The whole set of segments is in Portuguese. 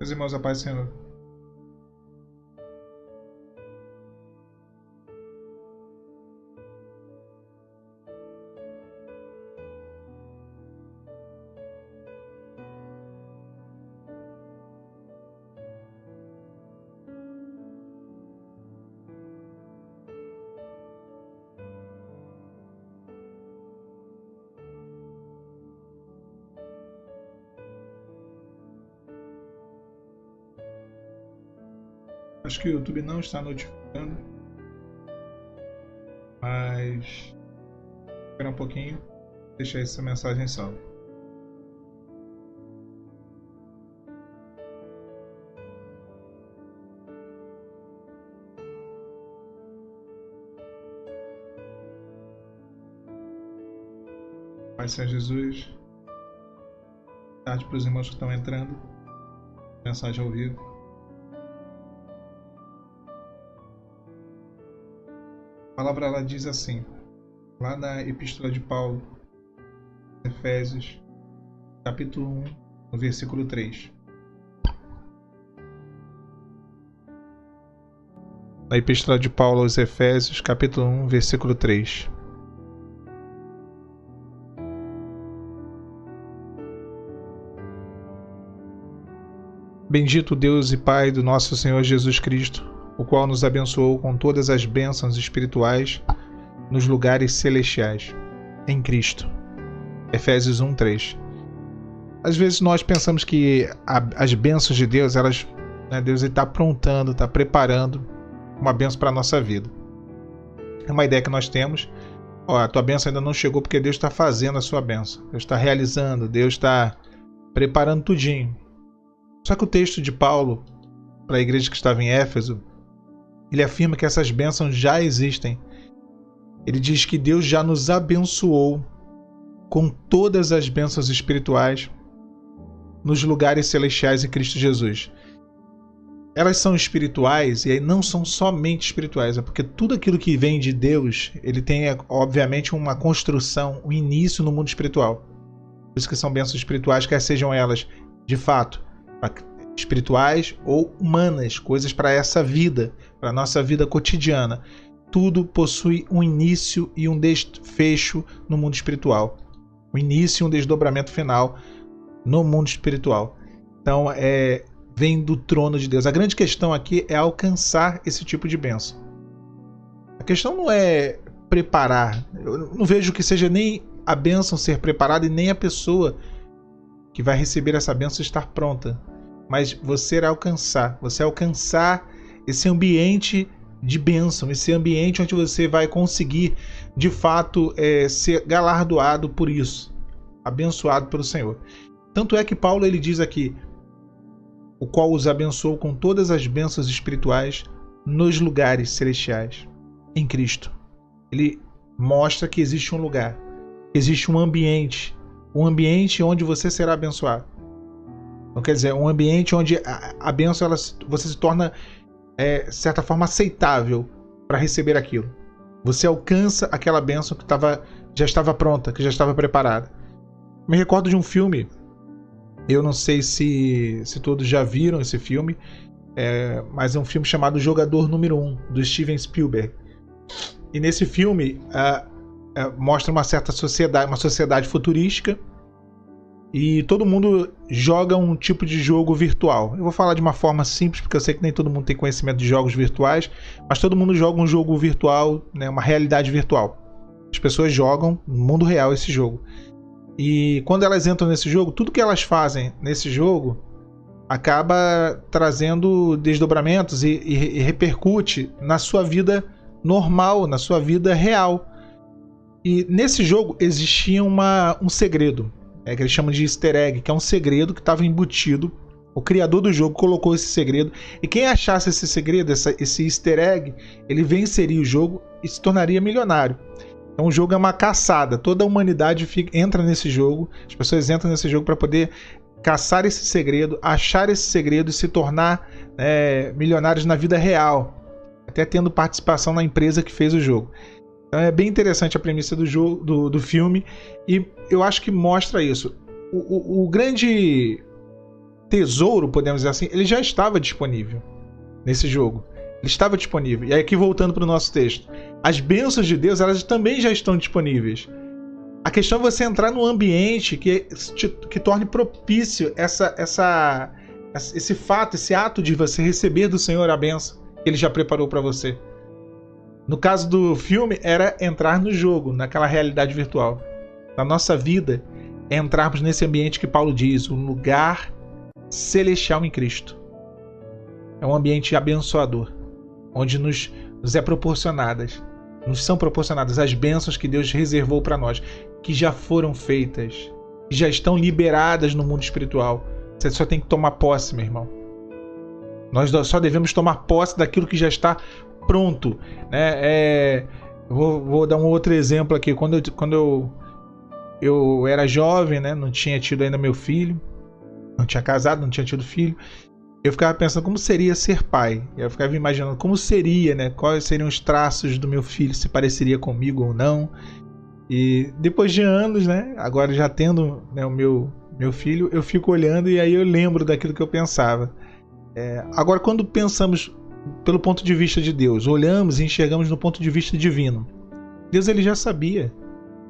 Meus irmãos, a paz do Senhor. Acho que o YouTube não está notificando, mas espera um pouquinho, deixar essa mensagem salva. Pai Senhor Jesus, boa tarde para os irmãos que estão entrando, mensagem ao vivo. A palavra ela diz assim, lá na Epístola de Paulo, Efésios, capítulo 1, no versículo 3. Na Epístola de Paulo aos Efésios, capítulo 1, versículo 3. Bendito Deus e Pai do nosso Senhor Jesus Cristo, o qual nos abençoou com todas as bênçãos espirituais nos lugares celestiais, em Cristo. Efésios 1, 3. Às vezes nós pensamos que as bênçãos de Deus, Deus está aprontando, está preparando uma bênção para a nossa vida. É uma ideia que nós temos. A tua bênção ainda não chegou porque Deus está fazendo a sua bênção. Deus está realizando, Deus está preparando tudinho. Só que o texto de Paulo, para a igreja que estava em Éfeso, ele afirma que essas bênçãos já existem. Ele diz que Deus já nos abençoou com todas as bênçãos espirituais nos lugares celestiais em Cristo Jesus. Elas são espirituais e aí não são somente espirituais, é porque tudo aquilo que vem de Deus, ele tem obviamente uma construção, um início no mundo espiritual. Por isso que são bênçãos espirituais, quer sejam elas de fato espirituais ou humanas, coisas para essa vida, para a nossa vida cotidiana. Tudo possui um início e um desfecho no mundo espiritual. Um início e um desdobramento final no mundo espiritual. Então, vem do trono de Deus. A grande questão aqui é alcançar esse tipo de bênção. A questão não é preparar. Eu não vejo que seja nem a bênção ser preparada e nem a pessoa que vai receber essa bênção estar pronta. Mas você alcançar esse ambiente de bênção, esse ambiente onde você vai conseguir, de fato, ser galardoado por isso, abençoado pelo Senhor. Tanto é que Paulo ele diz aqui, o qual os abençoou com todas as bênçãos espirituais nos lugares celestiais, em Cristo. Ele mostra que existe um lugar, existe um ambiente onde você será abençoado. Então, quer dizer, um ambiente onde a bênção você se torna, de certa forma, aceitável para receber aquilo. Você alcança aquela bênção que já estava pronta, que já estava preparada. Me recordo de um filme, eu não sei se todos já viram esse filme, mas é um filme chamado Jogador Número 1, do Steven Spielberg. E nesse filme mostra uma certa sociedade, uma sociedade futurística, e todo mundo joga um tipo de jogo virtual. Eu vou falar de uma forma simples, porque eu sei que nem todo mundo tem conhecimento de jogos virtuais, mas todo mundo joga um jogo virtual, né, uma realidade virtual. As pessoas jogam no mundo real esse jogo. E quando elas entram nesse jogo, tudo que elas fazem nesse jogo acaba trazendo desdobramentos e repercute na sua vida normal, na sua vida real. E nesse jogo existia um segredo, que eles chamam de easter egg, que é um segredo que estava embutido. O criador do jogo colocou esse segredo, e quem achasse esse segredo, esse easter egg, ele venceria o jogo e se tornaria milionário. Então o jogo é uma caçada, toda a humanidade entra nesse jogo, as pessoas entram nesse jogo para poder caçar esse segredo, achar esse segredo e se tornar milionários na vida real, até tendo participação na empresa que fez o jogo. Então é bem interessante a premissa do jogo, do filme, e eu acho que mostra isso. O grande tesouro, podemos dizer assim, ele já estava disponível nesse jogo. Ele estava disponível. E aí aqui voltando para o nosso texto. As bênçãos de Deus, elas também já estão disponíveis. A questão é você entrar num ambiente que torne propício esse fato, esse ato de você receber do Senhor a bênção que Ele já preparou para você. No caso do filme, era entrar no jogo, naquela realidade virtual. Na nossa vida, é entrarmos nesse ambiente que Paulo diz, um lugar celestial em Cristo. É um ambiente abençoador, onde nos são proporcionadas as bênçãos que Deus reservou para nós, que já foram feitas, que já estão liberadas no mundo espiritual. Você só tem que tomar posse, meu irmão. Nós só devemos tomar posse daquilo que já está pronto, né? Vou dar um outro exemplo aqui. Quando eu era jovem, né? Não tinha tido ainda meu filho, não tinha casado, não tinha tido filho. Eu ficava pensando como seria ser pai. Eu ficava imaginando como seria, né? Quais seriam os traços do meu filho, se pareceria comigo ou não. E depois de anos, né? Agora já tendo, né, o meu filho, eu fico olhando e aí eu lembro daquilo que eu pensava. Agora, quando pensamos pelo ponto de vista de Deus, olhamos e enxergamos no ponto de vista divino. Deus, ele já sabia.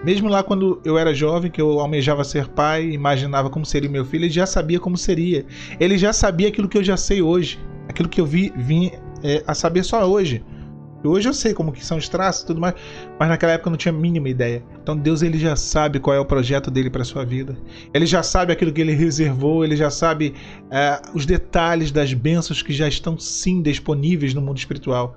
Mesmo lá quando eu era jovem, que eu almejava ser pai, imaginava como seria o meu filho, ele já sabia como seria. Ele já sabia aquilo que eu já sei hoje. Aquilo que eu vim a saber só hoje. E hoje eu sei como que são os traços e tudo mais, mas naquela época eu não tinha a mínima ideia. Então Deus, ele já sabe qual é o projeto dele para a sua vida. Ele já sabe aquilo que ele reservou, ele já sabe os detalhes das bênçãos que já estão sim disponíveis no mundo espiritual.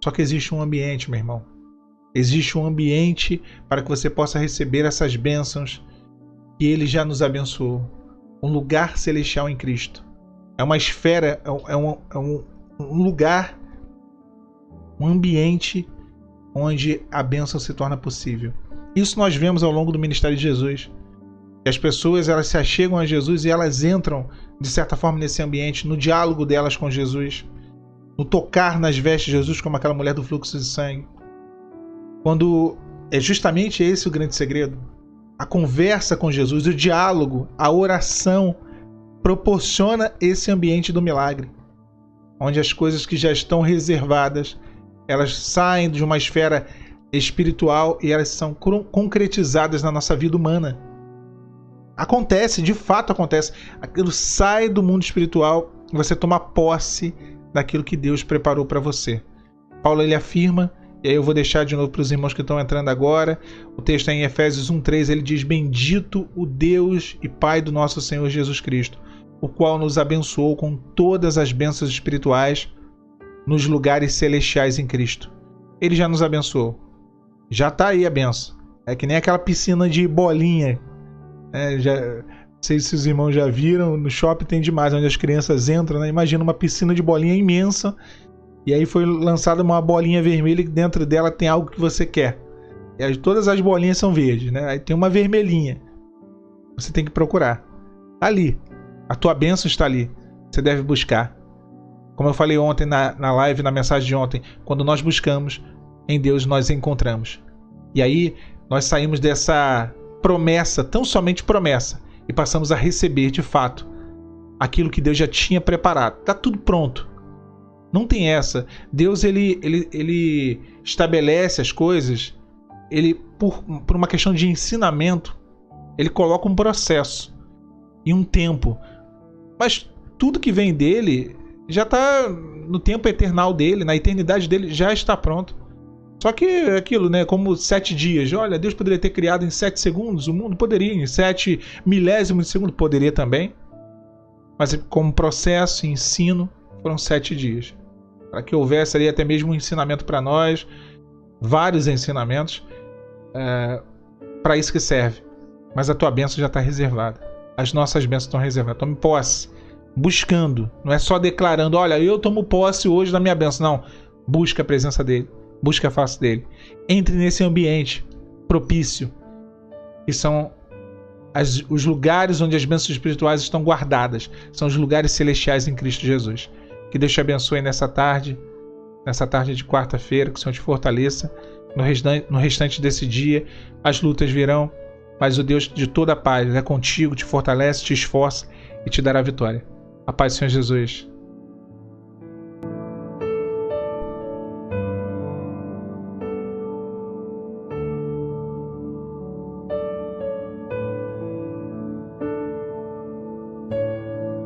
Só que existe um ambiente, meu irmão. Existe um ambiente para que você possa receber essas bênçãos que ele já nos abençoou. Um lugar celestial em Cristo. É uma esfera, é um lugar, um ambiente onde a bênção se torna possível. Isso nós vemos ao longo do ministério de Jesus. E as pessoas, elas se achegam a Jesus e elas entram, de certa forma, nesse ambiente, no diálogo delas com Jesus, no tocar nas vestes de Jesus, como aquela mulher do fluxo de sangue. Quando é justamente esse o grande segredo. A conversa com Jesus, o diálogo, a oração proporciona esse ambiente do milagre, onde as coisas que já estão reservadas, elas saem de uma esfera espiritual e elas são concretizadas na nossa vida humana. Acontece, de fato acontece. Aquilo sai do mundo espiritual e você toma posse daquilo que Deus preparou para você. Paulo, ele afirma, e aí eu vou deixar de novo para os irmãos que estão entrando agora, o texto é em Efésios 1:3, ele diz: bendito o Deus e Pai do nosso Senhor Jesus Cristo, o qual nos abençoou com todas as bênçãos espirituais nos lugares celestiais em Cristo. Ele já nos abençoou. Já está aí a benção. É que nem aquela piscina de bolinha. Não sei se os irmãos já viram, no shopping tem demais, onde as crianças entram, né? Imagina uma piscina de bolinha imensa, e aí foi lançada uma bolinha vermelha e dentro dela tem algo que você quer. E aí, todas as bolinhas são verdes, né? Aí tem uma vermelhinha. Você tem que procurar. Está ali. A tua bênção está ali. Você deve buscar. Como eu falei ontem na live, na mensagem de ontem, quando nós buscamos, em Deus nós encontramos. E aí nós saímos dessa promessa, tão somente promessa, e passamos a receber de fato aquilo que Deus já tinha preparado. Está tudo pronto. Não tem essa. Deus, ele estabelece as coisas, ele por uma questão de ensinamento, ele coloca um processo e um tempo. Mas tudo que vem dele já está no tempo eternal dele, na eternidade dele, já está pronto. Só que aquilo, né? Como 7 dias. Olha, Deus poderia ter criado em 7 segundos o mundo? Poderia. Em 7 milésimos de segundo? Poderia também. Mas como processo e ensino, foram 7 dias. Para que houvesse ali até mesmo um ensinamento para nós, vários ensinamentos, para isso que serve. Mas a tua bênção já está reservada. As nossas bênçãos estão reservadas. Tome posse. Buscando. Não é só declarando, olha, eu tomo posse hoje da minha bênção. Não. Busca a presença dele. Busca a face dele. Entre nesse ambiente propício, que são os lugares onde as bênçãos espirituais estão guardadas. São os lugares celestiais em Cristo Jesus. Que Deus te abençoe nessa tarde de quarta-feira, que o Senhor te fortaleça. No restante desse dia, as lutas virão, mas o Deus de toda a paz é contigo, te fortalece, te esforça e te dará vitória. A paz do Senhor Jesus.